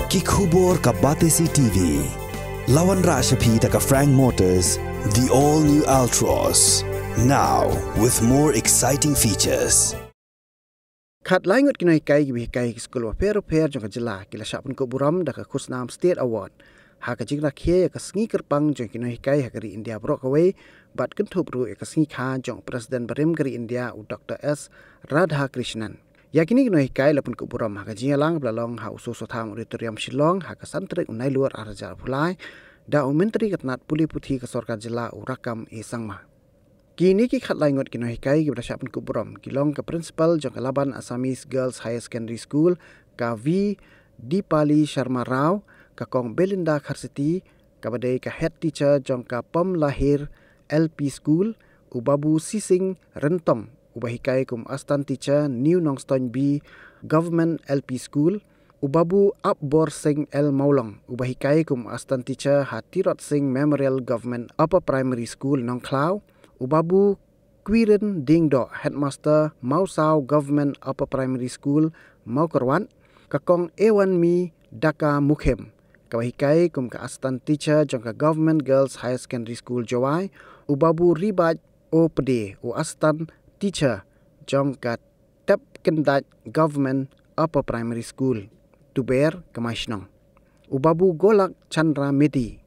Kikubor ka Batesi TV. Lawan Rashapi taka Frank Motors, the all-new Altros. Now, with more exciting features. Kat lain ngut kinoi kai gibi kai school pair jong jela kila syapun ko buram da ka kusnam state award. Ha ka jingna khie ka sngi kerpang jong kinoi kai ha kari India brok away bat kentup ru ka sngi kha jong President Barim kari India u Dr. S. Radha Krishnan. Yakini kinoi kai lapun ko buram ha ka jingalang blalong ha usu sotham auditorium Shillong ha ka santrek unai luar arajar pulai da u menteri katnat puli puthi ka sorkar jela u rakam e sangma. Kini ki khat laingot kinoi kai ki bersyapun ku buram kilong ke principal jong Laban Assamese Girls Higher Secondary School ka V Dipali Sharma Rao ka kong Belinda Kharsiti ka badai ka head teacher jong ka Pom Lahir LP School u Babu Sising Rentong u bahikai kum astan teacher New Nongstoin B Government LP School u Babu Akbor Singh L Maulong u bahikai kum astan teacher Hatirot Singh Memorial Government Upper Primary School Nongklau Ubabu Quirin Dingdo Headmaster Mausau Government Upper Primary School Maukarwan kakong A1 Mi Daka Mukhem kawahikai kum ka astan teacher jong ka Government Girls Higher Secondary School Jawai Ubabu Ribaj Opde u astan teacher jong ka Tep Kendat Government Upper Primary School Tuber Kamaishnong Ubabu Golak Chandra Medi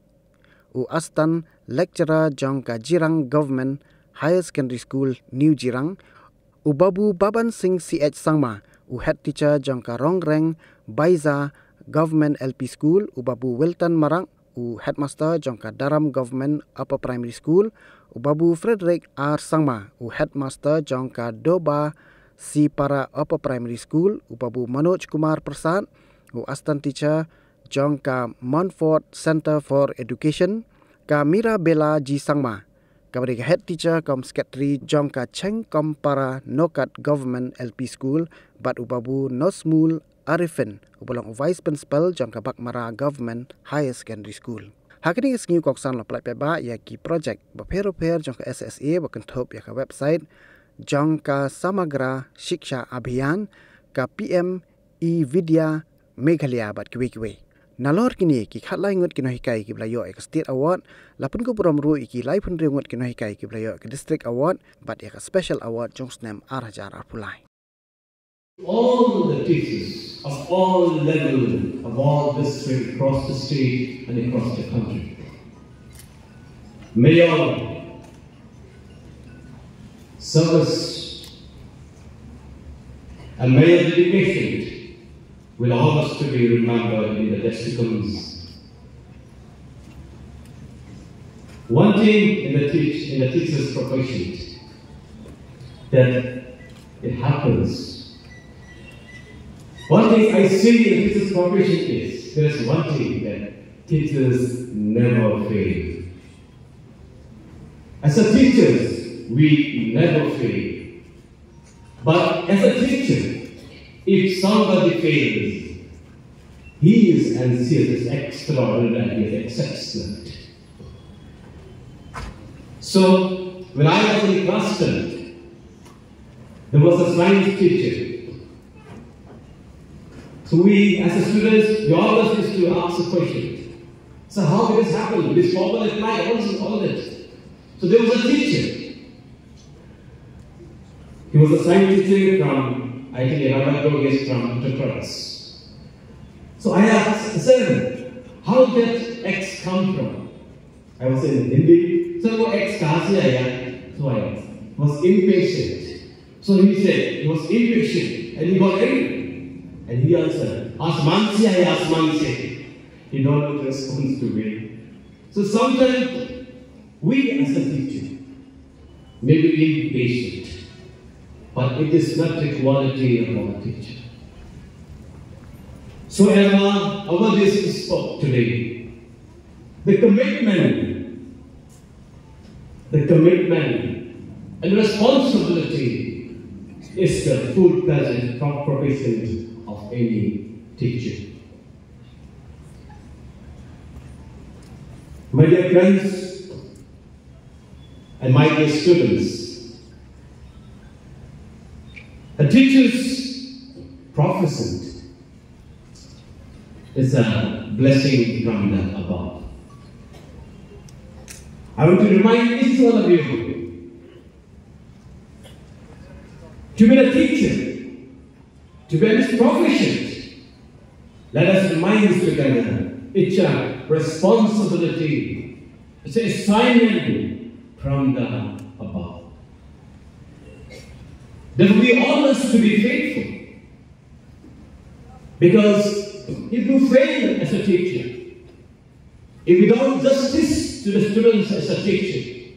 u astan lecturer jong ka Jirang Government Higher Secondary School New Jirang u Babu Baban Singh CH Sangma u head teacher jong ka Rongreng Baiza Government LP School u Babu Wilton Marang u headmaster jong ka Daram Government Upper Primary School u Babu Frederick R Sangma u headmaster jong ka Doba Sipara Upper Primary School u Babu Manoj Kumar Prasad u astan teacher jong ka Montfort Center for Education ka Mirabella G Sangma kabadi ka head teacher kom secretary jong ka Cheng kom para Nokat Government LP School bat ubabu Nosmul Arifin ubalong vice principal jong ka Bakmara Government Higher Secondary School. Hakini isngiu koksan lo plai peba ya ki project bapero jong ka SSA bakentop ya ka website jong ka Samagra Shiksha Abhiyan ka PM Vidya Meghalaya bat kiwe. Nalor kini ki khat lai ngut kinoi kai ki blayo ek state award lapun ko prom ru ki lai pun ngut kinoi kai ki blayo ek district award but ek special award jongs nem arhajar arpulai. All the teachers of all levels of all districts across the state and across the country. May your service and may your dedication will always to be remembered in the testicles. One thing in the teacher's profession that it happens. One thing I see in the teacher's profession is there is one thing that teachers never fail. As a teachers, we never fail. But as a teacher, if somebody fails, he is and she is extraordinary, is excellent. So, when I was in class 10, there was a science teacher. So we, as a students, we always used to ask a question. So how did this happen? This formula applied, all that. So there was a teacher. He was a science teacher from I think another is from Tupac. So I asked, sir, how did X come from? I was in Hindi. So X kahan So I asked. Was impatient. So he said he was impatient and he got angry. And he answered, Asman se hai, Asman se. He don't respond to me. So sometimes we as a teacher may be impatient. But it is not the quality of our teacher. So as our this spoke today, the commitment and responsibility is the full present provision of any teacher. My dear friends and my dear students, a teacher's profession It's a blessing from the above. I want to remind each one of you to be a teacher, to be a proficient. Let us remind this together. It's a responsibility. It's an assignment from the above. Therefore, we all must to be faithful. Because if you fail as a teacher, if you don't justice to the students as a teacher,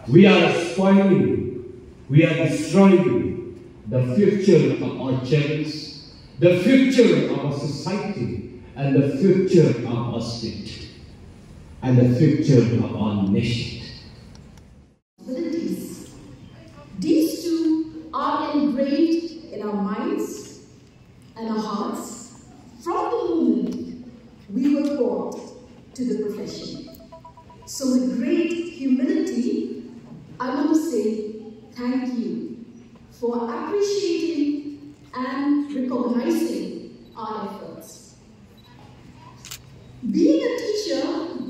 we are spoiling, we are destroying the future of our children, the future of our society, and the future of our state, and the future of our nation. These two are engraved in our minds and our hearts from the moment we were called to the profession. So with great humility, I want to say thank you for appreciating and recognizing our efforts. Being a teacher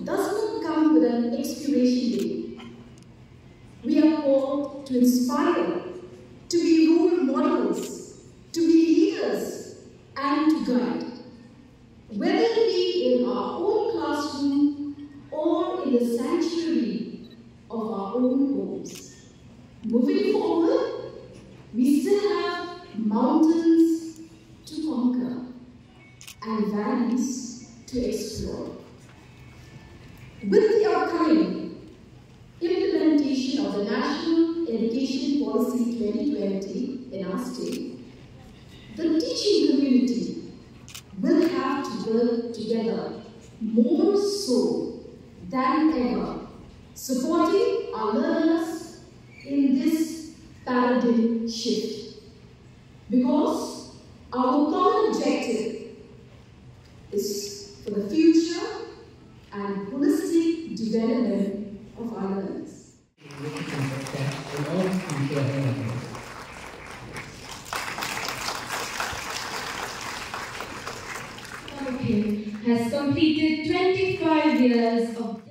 does not come with an expiration date. We are called to inspire, to be role models, to be leaders, and to guide. Whether it be in our own classroom or in the sanctuary of our own homes. Moving forward, we still have mountains to conquer and valleys to explore. With the upcoming implementation of the National Education Policy 2020 in our state, the teaching community will have to work together more so than ever, supporting our learners in this paradigm shift. Because our common objective is for the future and holistic development of our learners. Has completed 25 years of